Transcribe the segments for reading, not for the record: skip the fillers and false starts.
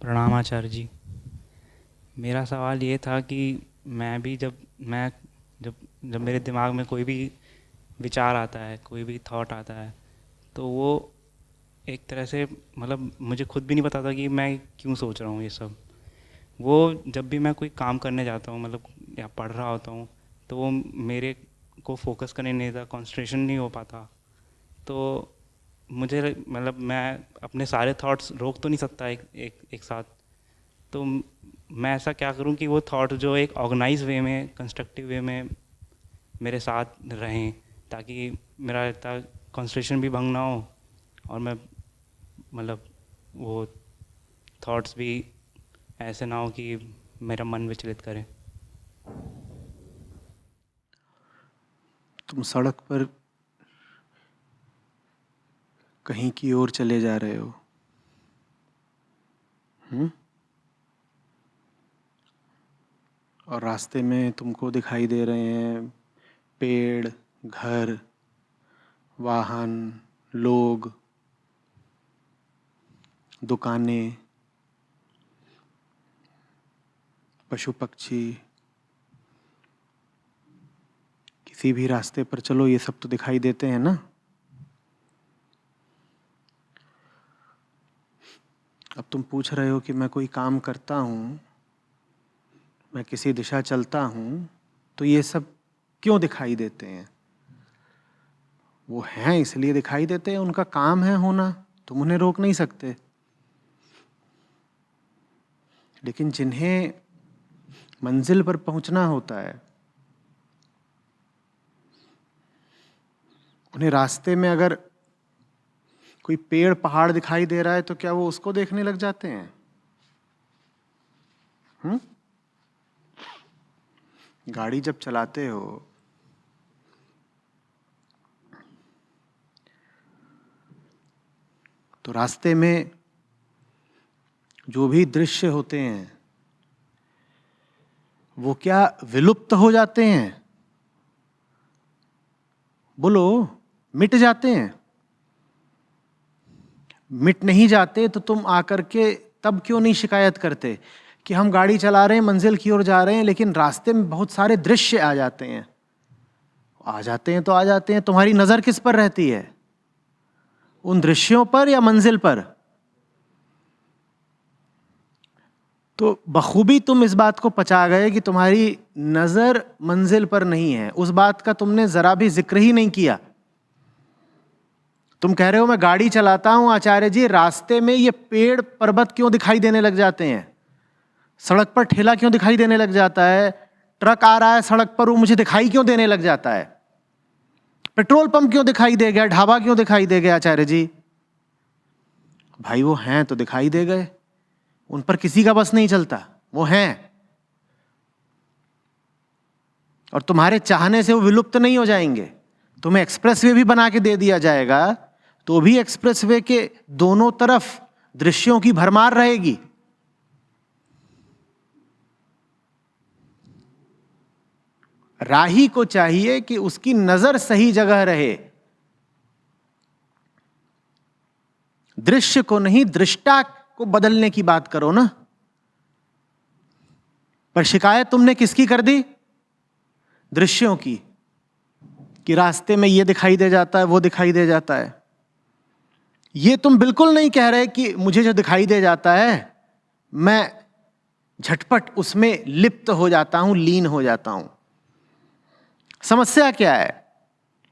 प्रणाम आचार्य जी। मेरा सवाल ये था कि मैं भी जब जब मेरे दिमाग में कोई भी विचार आता है, कोई भी थॉट आता है, तो वो एक तरह से मतलब मुझे खुद भी नहीं पता था कि मैं क्यों सोच रहा हूँ ये सब। वो जब भी मैं कोई काम करने जाता हूँ, मतलब या पढ़ रहा होता हूँ, तो वो मेरे को फोकस करने नहीं देता, कंसंट्रेशन नहीं हो पाता। तो मुझे मतलब मैं अपने सारे थॉट्स रोक तो नहीं सकता एक साथ। तो मैं ऐसा क्या करूं कि वो थॉट जो एक ऑर्गेनाइज वे में, कंस्ट्रक्टिव वे में मेरे साथ रहें, ताकि मेरा इतना कंसंट्रेशन भी भंग ना हो, और मैं मतलब वो थॉट्स भी ऐसे ना हो कि मेरा मन विचलित करें। तुम सड़क पर कहीं की ओर चले जा रहे हो। और रास्ते में तुमको दिखाई दे रहे हैं पेड़, घर, वाहन, लोग, दुकानें, पशु पक्षी। किसी भी रास्ते पर चलो, ये सब तो दिखाई देते हैं ना। अब तुम पूछ रहे हो कि मैं कोई काम करता हूँ, मैं किसी दिशा चलता हूँ, तो ये सब क्यों दिखाई देते हैं? वो हैं इसलिए दिखाई देते हैं, उनका काम है होना, तुम उन्हें रोक नहीं सकते। लेकिन जिन्हें मंजिल पर पहुंचना होता है, उन्हें रास्ते में अगर कोई पेड़ पहाड़ दिखाई दे रहा है तो क्या वो उसको देखने लग जाते हैं? गाड़ी जब चलाते हो तो रास्ते में जो भी दृश्य होते हैं वो क्या विलुप्त हो जाते हैं? बोलो, मिट जाते हैं? मिट नहीं जाते तो तुम आकर के तब क्यों नहीं शिकायत करते कि हम गाड़ी चला रहे हैं, मंजिल की ओर जा रहे हैं, लेकिन रास्ते में बहुत सारे दृश्य आ जाते हैं। आ जाते हैं तो आ जाते हैं, तुम्हारी नजर किस पर रहती है? उन दृश्यों पर या मंजिल पर? तो बखूबी तुम इस बात को पचा गए कि तुम्हारी नजर मंजिल पर नहीं है। उस बात का तुमने जरा भी जिक्र ही नहीं किया। तुम कह रहे हो मैं गाड़ी चलाता हूं आचार्य जी, रास्ते में ये पेड़ पर्वत क्यों दिखाई देने लग जाते हैं? सड़क पर ठेला क्यों दिखाई देने लग जाता है? ट्रक आ रहा है सड़क पर, वो मुझे दिखाई क्यों देने लग जाता है? पेट्रोल पंप क्यों दिखाई दे गया? ढाबा क्यों दिखाई दे गया आचार्य जी? भाई वो हैं तो दिखाई दे गए, उन पर किसी का बस नहीं चलता, वो हैं। और तुम्हारे चाहने से वो विलुप्त नहीं हो जाएंगे। तुम्हें एक्सप्रेसवे भी बना के दे दिया जाएगा तो भी एक्सप्रेसवे के दोनों तरफ दृश्यों की भरमार रहेगी। राही को चाहिए कि उसकी नजर सही जगह रहे, दृश्य को नहीं, दृष्टा को बदलने की बात करो ना। पर शिकायत तुमने किसकी कर दी? दृश्यों की, कि रास्ते में ये दिखाई दे जाता है, वो दिखाई दे जाता है। ये तुम बिल्कुल नहीं कह रहे कि मुझे जो दिखाई दे जाता है मैं झटपट उसमें लिप्त हो जाता हूं, लीन हो जाता हूं। समस्या क्या है?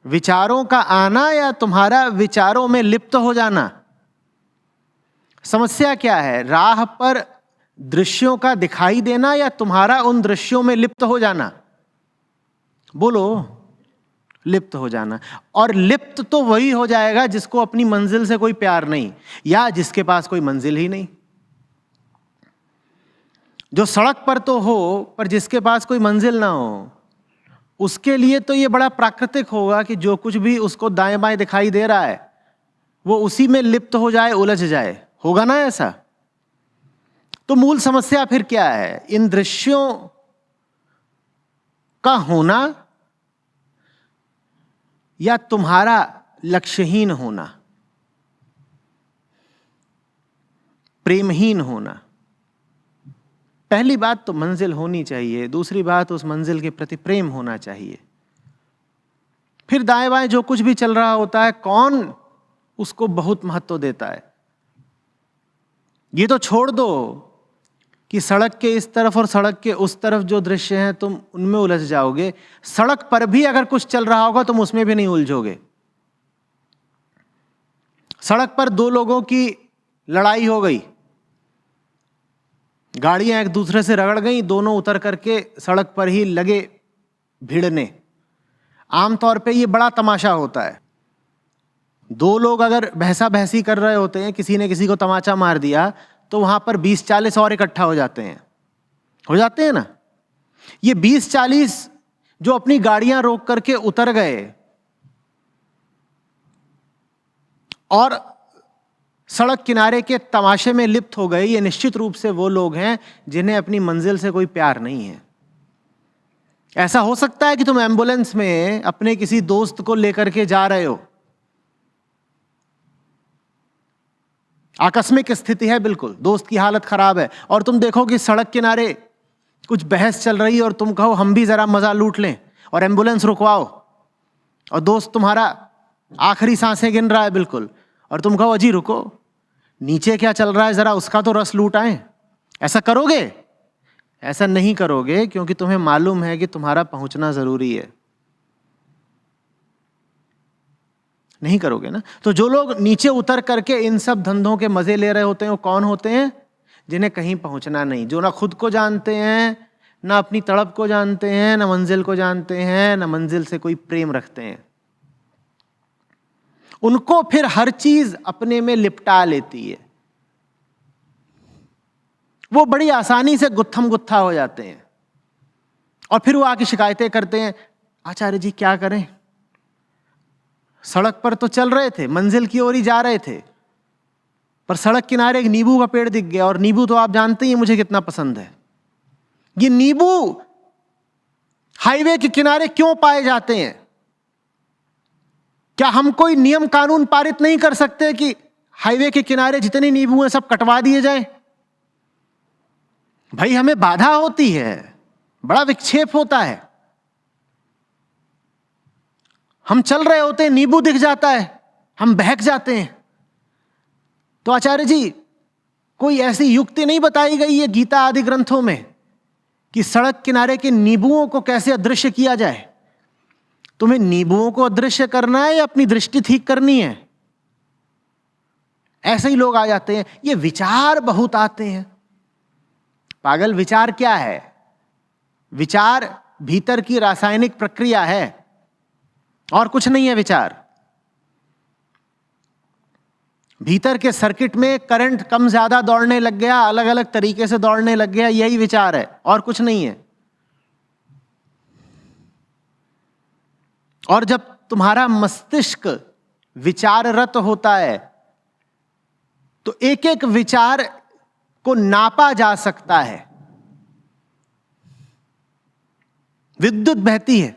विचारों का आना या तुम्हारा विचारों में लिप्त हो जाना? समस्या क्या है? राह पर दृश्यों का दिखाई देना या तुम्हारा उन दृश्यों में लिप्त हो जाना? बोलो। लिप्त हो जाना। और लिप्त तो वही हो जाएगा जिसको अपनी मंजिल से कोई प्यार नहीं, या जिसके पास कोई मंजिल ही नहीं। जो सड़क पर तो हो पर जिसके पास कोई मंजिल ना हो, उसके लिए तो ये बड़ा प्राकृतिक होगा कि जो कुछ भी उसको दाएं बाएं दिखाई दे रहा है वो उसी में लिप्त हो जाए, उलझ जाए। होगा ना ऐसा? तो मूल समस्या फिर क्या है? इन दृश्यों का होना या तुम्हारा लक्ष्यहीन होना, प्रेमहीन होना? पहली बात तो मंजिल होनी चाहिए, दूसरी बात उस मंजिल के प्रति प्रेम होना चाहिए। फिर दाएं बाएं जो कुछ भी चल रहा होता है, कौन उसको बहुत महत्व देता है। ये तो छोड़ दो कि सड़क के इस तरफ और सड़क के उस तरफ जो दृश्य हैं तुम उनमें उलझ जाओगे, सड़क पर भी अगर कुछ चल रहा होगा तुम उसमें भी नहीं उलझोगे। सड़क पर दो लोगों की लड़ाई हो गई, गाड़ियां एक दूसरे से रगड़ गई, दोनों उतर करके सड़क पर ही लगे भिड़ने। आमतौर पे ये बड़ा तमाशा होता है। दो लोग अगर बहसा बहसी कर रहे होते हैं, किसी ने किसी को तमाचा मार दिया, तो वहां पर 20-40 और इकट्ठा हो जाते हैं ना। ये 20-40 जो अपनी गाड़ियां रोक करके उतर गए और सड़क किनारे के तमाशे में लिप्त हो गए, ये निश्चित रूप से वो लोग हैं जिन्हें अपनी मंजिल से कोई प्यार नहीं है। ऐसा हो सकता है कि तुम एम्बुलेंस में अपने किसी दोस्त को लेकर के जा रहे हो, आकस्मिक स्थिति है, बिल्कुल दोस्त की हालत खराब है, और तुम देखो कि सड़क किनारे कुछ बहस चल रही है और तुम कहो हम भी जरा मजा लूट लें और एम्बुलेंस रुकवाओ, और दोस्त तुम्हारा आखिरी सांसें गिन रहा है बिल्कुल, और तुम कहो अजी रुको, नीचे क्या चल रहा है जरा उसका तो रस लूट आए। ऐसा करोगे? ऐसा नहीं करोगे, क्योंकि तुम्हें मालूम है कि तुम्हारा पहुंचना जरूरी है। नहीं करोगे ना। तो जो लोग नीचे उतर करके इन सब धंधों के मजे ले रहे होते हैं, वो कौन होते हैं? जिन्हें कहीं पहुंचना नहीं, जो ना खुद को जानते हैं, ना अपनी तड़प को जानते हैं, ना मंजिल को जानते हैं, ना मंजिल से कोई प्रेम रखते हैं। उनको फिर हर चीज अपने में लिपटा लेती है, वो बड़ी आसानी से गुत्थम गुत्था हो जाते हैं, और फिर वो आके शिकायतें करते हैं, आचार्य जी क्या करें, सड़क पर तो चल रहे थे, मंजिल की ओर ही जा रहे थे, पर सड़क किनारे एक नींबू का पेड़ दिख गया, और नींबू तो आप जानते ही मुझे कितना पसंद है। ये नींबू हाईवे के किनारे क्यों पाए जाते हैं? क्या हम कोई नियम कानून पारित नहीं कर सकते कि हाईवे के किनारे जितने नींबू हैं सब कटवा दिए जाएं? भाई हमें बाधा होती है, बड़ा विक्षेप होता है, हम चल रहे होते हैं, नींबू दिख जाता है, हम बहक जाते हैं। तो आचार्य जी कोई ऐसी युक्ति नहीं बताई गई है गीता आदि ग्रंथों में कि सड़क किनारे के नींबुओं को कैसे अदृश्य किया जाए? तुम्हें नींबुओं को अदृश्य करना है या अपनी दृष्टि ठीक करनी है? ऐसे ही लोग आ जाते हैं। ये विचार बहुत आते हैं। पागल, विचार क्या है? विचार भीतर की रासायनिक प्रक्रिया है, और कुछ नहीं है। विचार भीतर के सर्किट में करंट कम ज्यादा दौड़ने लग गया, अलग अलग तरीके से दौड़ने लग गया, यही विचार है, और कुछ नहीं है। और जब तुम्हारा मस्तिष्क विचाररत होता है तो एक एक विचार को नापा जा सकता है। विद्युत बहती है,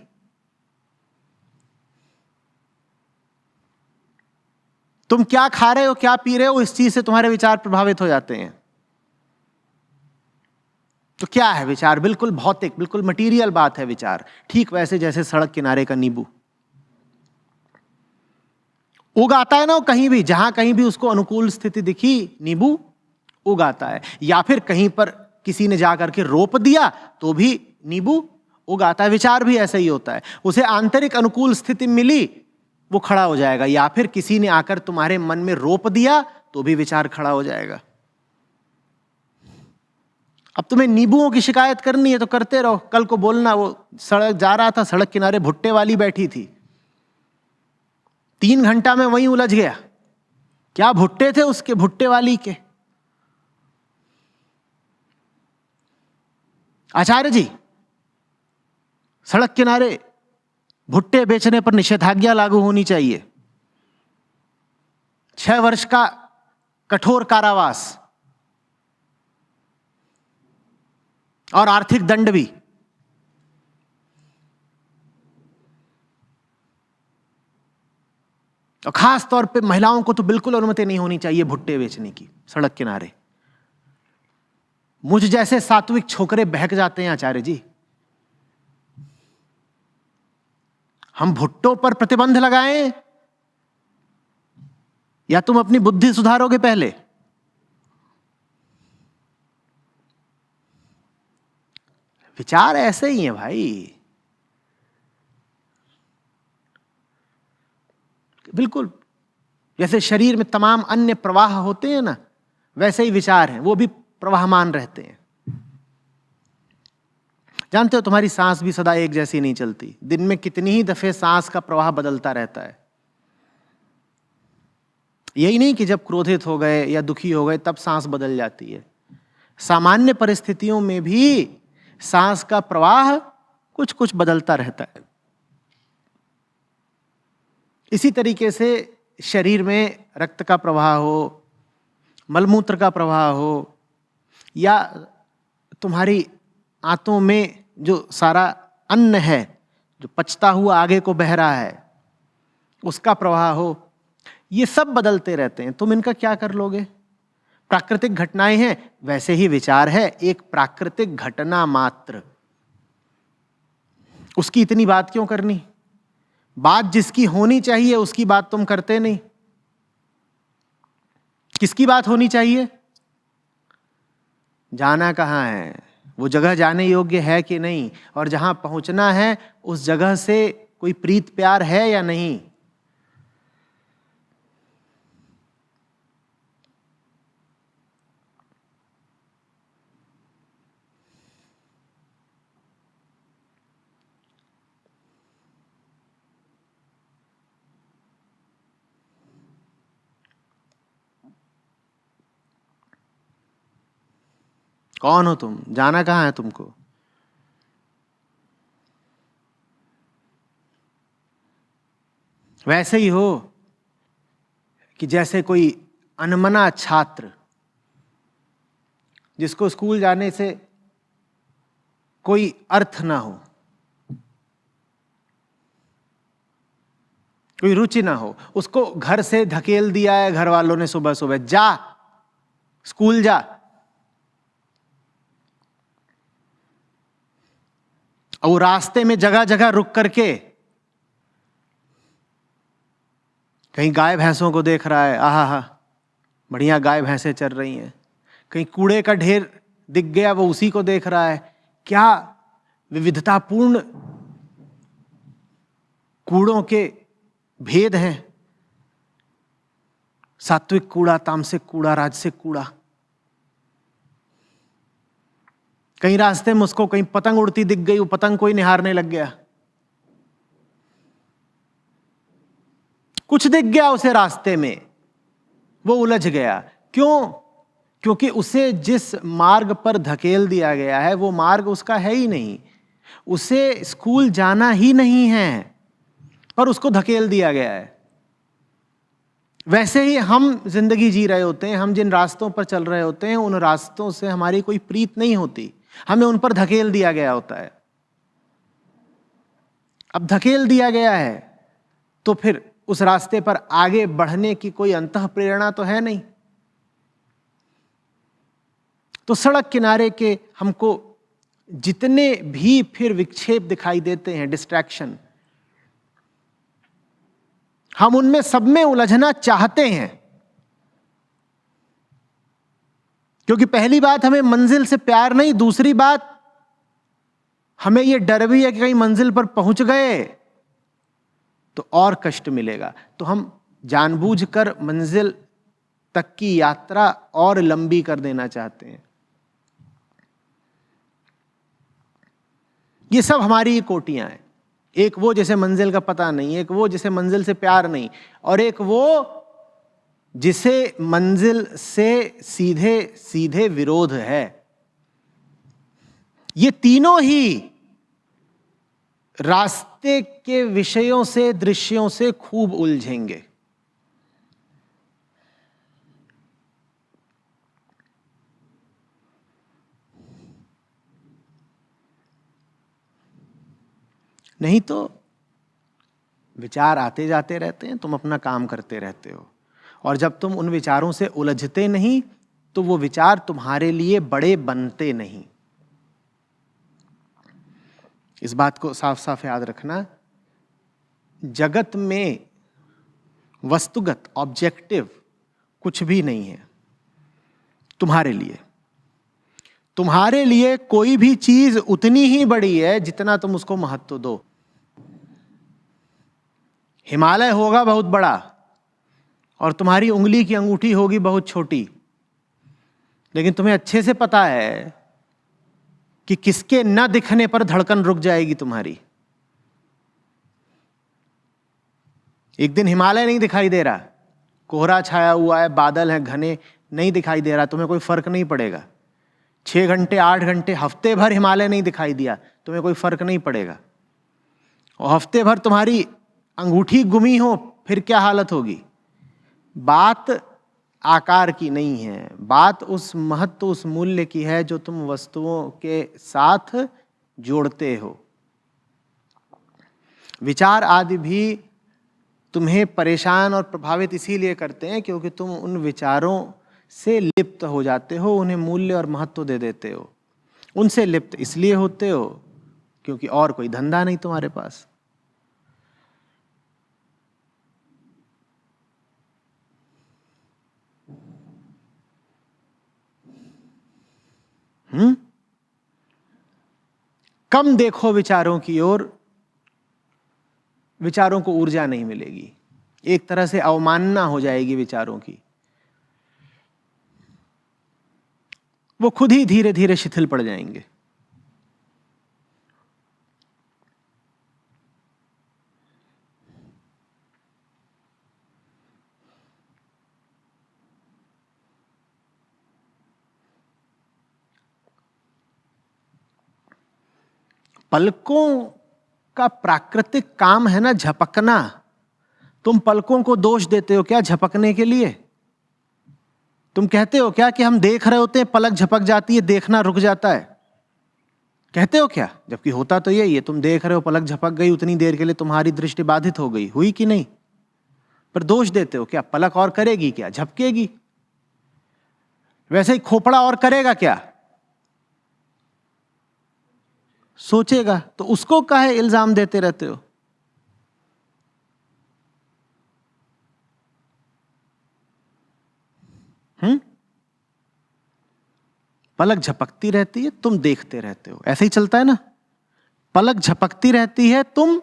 तुम क्या खा रहे हो, क्या पी रहे हो, इस चीज से तुम्हारे विचार प्रभावित हो जाते हैं। तो क्या है विचार? बिल्कुल भौतिक, बिल्कुल मटीरियल बात है विचार। ठीक वैसे जैसे सड़क किनारे का नींबू उगाता है ना, वो कहीं भी, जहां कहीं भी उसको अनुकूल स्थिति दिखी, नींबू उगाता है। या फिर कहीं पर किसी ने जाकर के रोप दिया तो भी नींबू उगाता है। विचार भी ऐसा ही होता है, उसे आंतरिक अनुकूल स्थिति मिली, वो खड़ा हो जाएगा। या फिर किसी ने आकर तुम्हारे मन में रोप दिया तो भी विचार खड़ा हो जाएगा। अब तुम्हें नींबुओं की शिकायत करनी है तो करते रहो। कल को बोलना वो सड़क जा रहा था, सड़क किनारे भुट्टे वाली बैठी थी, 3 घंटा में वहीं उलझ गया। क्या भुट्टे थे उसके, भुट्टे वाली के? आचार्य जी सड़क किनारे भुट्टे बेचने पर निषेधाज्ञा लागू होनी चाहिए, 6 वर्ष का कठोर कारावास और आर्थिक दंड भी। और खास तौर पे महिलाओं को तो बिल्कुल अनुमति नहीं होनी चाहिए भुट्टे बेचने की सड़क किनारे। मुझ जैसे सात्विक छोकरे बहक जाते हैं आचार्य जी। हम भुट्टो पर प्रतिबंध लगाएं या तुम अपनी बुद्धि सुधारोगे पहले? विचार ऐसे ही है भाई, बिल्कुल जैसे शरीर में तमाम अन्य प्रवाह होते हैं ना, वैसे ही विचार हैं, वो भी प्रवाहमान रहते हैं। जानते हो तुम्हारी सांस भी सदा एक जैसी नहीं चलती, दिन में कितनी ही दफे सांस का प्रवाह बदलता रहता है। यही नहीं कि जब क्रोधित हो गए या दुखी हो गए तब सांस बदल जाती है। सामान्य परिस्थितियों में भी सांस का प्रवाह कुछ कुछ बदलता रहता है। इसी तरीके से शरीर में रक्त का प्रवाह हो, मलमूत्र का प्रवाह हो, या तुम्हारी आंतों में जो सारा अन्न है जो पचता हुआ आगे को बह रहा है उसका प्रवाह हो, ये सब बदलते रहते हैं। तुम इनका क्या कर लोगे? प्राकृतिक घटनाएं हैं, वैसे ही विचार है एक प्राकृतिक घटना मात्र। उसकी इतनी बात क्यों करनी? बात जिसकी होनी चाहिए उसकी बात तुम करते नहीं। किसकी बात होनी चाहिए? जाना कहां है, वो जगह जाने योग्य है कि नहीं, और जहां पहुंचना है उस जगह से कोई प्रीत प्यार है या नहीं। कौन हो तुम? जाना कहां है तुमको? वैसे ही हो कि जैसे कोई अनमना छात्र जिसको स्कूल जाने से कोई अर्थ ना हो, कोई रुचि ना हो, उसको घर से धकेल दिया है घर वालों ने सुबह सुबह, जा स्कूल जा। और वो रास्ते में जगह जगह रुक करके कहीं गाय भैंसों को देख रहा है, आहा हा बढ़िया गाय भैंसें चर रही हैं। कहीं कूड़े का ढेर दिख गया, वो उसी को देख रहा है। क्या विविधतापूर्ण कूड़ों के भेद हैं, सात्विक कूड़ा, तामसिक कूड़ा, राजसिक कूड़ा। कहीं रास्ते में उसको कहीं पतंग उड़ती दिख गई, वो पतंग को ही निहारने लग गया। कुछ दिख गया उसे रास्ते में, वो उलझ गया। क्यों? क्योंकि उसे जिस मार्ग पर धकेल दिया गया है वो मार्ग उसका है ही नहीं। उसे स्कूल जाना ही नहीं है पर उसको धकेल दिया गया है। वैसे ही हम जिंदगी जी रहे होते हैं, हम जिन रास्तों पर चल रहे होते हैं उन रास्तों से हमारी कोई प्रीत नहीं होती, हमें उन पर धकेल दिया गया होता है। अब धकेल दिया गया है तो फिर उस रास्ते पर आगे बढ़ने की कोई अंतः प्रेरणा तो है नहीं। तो सड़क किनारे के हमको जितने भी फिर विक्षेप दिखाई देते हैं, डिस्ट्रैक्शन, हम उनमें सब में उलझना चाहते हैं। क्योंकि पहली बात हमें मंजिल से प्यार नहीं, दूसरी बात हमें यह डर भी है कि कहीं मंजिल पर पहुंच गए तो और कष्ट मिलेगा। तो हम जानबूझकर मंजिल तक की यात्रा और लंबी कर देना चाहते हैं। ये सब हमारी ही कोटियां हैं। एक वो जिसे मंजिल का पता नहीं, एक वो जिसे मंजिल से प्यार नहीं, और एक वो जिसे मंजिल से सीधे सीधे विरोध है। ये तीनों ही रास्ते के विषयों से, दृश्यों से खूब उलझेंगे। नहीं तो विचार आते जाते रहते हैं, तुम अपना काम करते रहते हो, और जब तुम उन विचारों से उलझते नहीं तो वो विचार तुम्हारे लिए बड़े बनते नहीं। इस बात को साफ साफ याद रखना। जगत में वस्तुगत ऑब्जेक्टिव कुछ भी नहीं है तुम्हारे लिए। तुम्हारे लिए कोई भी चीज उतनी ही बड़ी है जितना तुम उसको महत्व दो। हिमालय होगा बहुत बड़ा और तुम्हारी उंगली की अंगूठी होगी बहुत छोटी, लेकिन तुम्हें अच्छे से पता है कि किसके न दिखने पर धड़कन रुक जाएगी तुम्हारी। एक दिन हिमालय नहीं दिखाई दे रहा, कोहरा छाया हुआ है, बादल है घने, नहीं दिखाई दे रहा, तुम्हें कोई फर्क नहीं पड़ेगा। 6 घंटे 8 घंटे हफ्ते भर हिमालय नहीं दिखाई दिया, तुम्हें कोई फर्क नहीं पड़ेगा। और हफ्ते भर तुम्हारी अंगूठी गुमी हो, फिर क्या हालत होगी। बात आकार की नहीं है, बात उस महत्व, उस मूल्य की है जो तुम वस्तुओं के साथ जोड़ते हो। विचार आदि भी तुम्हें परेशान और प्रभावित इसीलिए करते हैं क्योंकि तुम उन विचारों से लिप्त हो जाते हो, उन्हें मूल्य और महत्व दे देते हो। उनसे लिप्त इसलिए होते हो क्योंकि और कोई धंधा नहीं तुम्हारे पास। कम देखो विचारों की ओर, विचारों को ऊर्जा नहीं मिलेगी, एक तरह से अवमानना हो जाएगी विचारों की। वो खुद ही धीरे धीरे शिथिल पड़ जाएंगे। पलकों का प्राकृतिक काम है ना झपकना। तुम पलकों को दोष देते हो क्या झपकने के लिए? तुम कहते हो क्या कि हम देख रहे होते हैं, पलक झपक जाती है, देखना रुक जाता है? कहते हो क्या? जबकि होता तो यही है, तुम देख रहे हो, पलक झपक गई, उतनी देर के लिए तुम्हारी दृष्टि बाधित हो गई, हुई कि नहीं? पर दोष देते हो क्या? पलक और करेगी क्या? झपकेगी। वैसे ही खोपड़ा और करेगा क्या? सोचेगा। तो उसको काहे इल्जाम देते रहते हो? पलक झपकती रहती है, तुम देखते रहते हो। ऐसे ही चलता है ना, पलक झपकती रहती है, तुम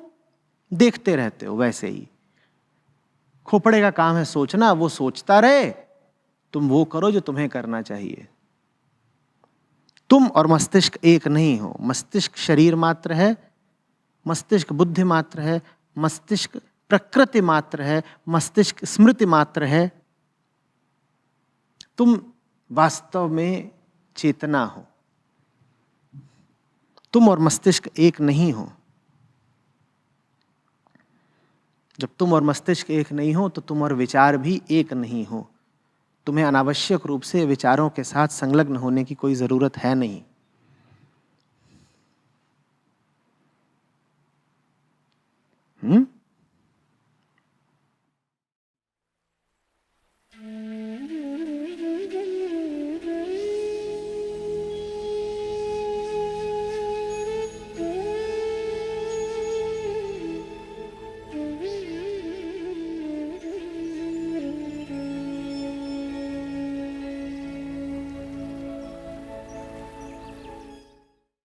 देखते रहते हो। वैसे ही खोपड़े का काम है सोचना, वो सोचता रहे, तुम वो करो जो तुम्हें करना चाहिए। तुम और मस्तिष्क एक नहीं हो। मस्तिष्क शरीर मात्र है, मस्तिष्क बुद्धि मात्र है, मस्तिष्क प्रकृति मात्र है, मस्तिष्क स्मृति मात्र है। तुम वास्तव में चेतना हो। तुम और मस्तिष्क एक नहीं हो। जब तुम और मस्तिष्क एक नहीं हो तो तुम और विचार भी एक नहीं हो। तुम्हें अनावश्यक रूप से विचारों के साथ संलग्न होने की कोई जरूरत है नहीं।